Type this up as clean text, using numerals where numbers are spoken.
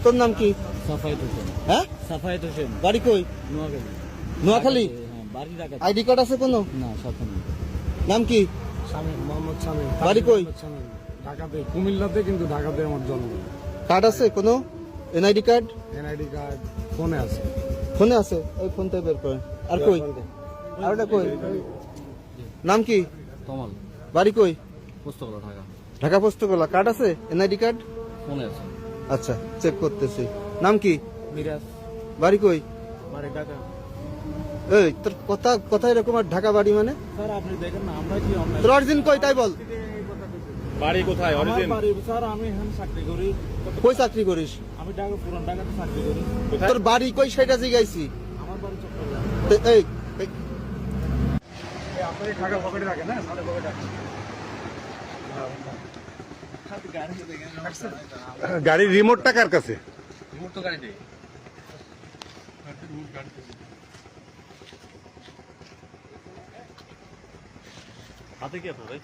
তোর নাম কি? সাফায়েত হোসেন। হ্যাঁ, সাফায়েত হোসেন। বাড়ি কই? নোয়াখালী। নোয়াখালী। হ্যাঁ, বাড়ি ঢাকা। আইডি কার্ড আছে কোনো? না, সাথে নেই। নাম কি? শামীম, মোহাম্মদ শামীম। বাড়ি কই? শামীম, ঢাকাতে, কুমিল্লাতে, কিন্তু ঢাকাতে আমার জন্ম। কার্ড আছে কোনো? NID card? এনআইডি কার্ড ফোনে আছে। ফোনে আছে, ওই ফোনটা বের করেন। আর কই? আর ওটা কই? নাম কি? তমাল। বাড়ি কই? পুস্তকলা, ঢাকা। ঢাকা পোস্তগোলা। কার্ড আছে? NID card? ফোনে আছে। আচ্ছা, চেক করতেছি। নাম কি? মিরাজ। বাড়ি কই? বাড়ি ঢাকা। এই তোর কথা এরকম, আর ঢাকা বাড়ি মানে? স্যার আপনি দেখেন না, আমরা কি অনলাইন। তোর অরিজিন কই তাই বল। বাড়ি কোথায়? আমার অরিজিন বাড়ি স্যার, আমি এখানে চাকরি করি। কই চাকরি করিস? আমি ঢাকা, পুরান ঢাকাতে চাকরি করি। কোথায়? তোর বাড়ি কই সেটা জিগাইছি। আমার বাড়ি চট্টগ্রাম। এই আপনার ঢাকা পকেটে রাখেন, হ্যাঁ, সাথে পকেটে রাখেন। গাড়ির রিমোটটা কার কাছে? রিমোট তো গাড়িতে। হাতে কি আপনার ভাই?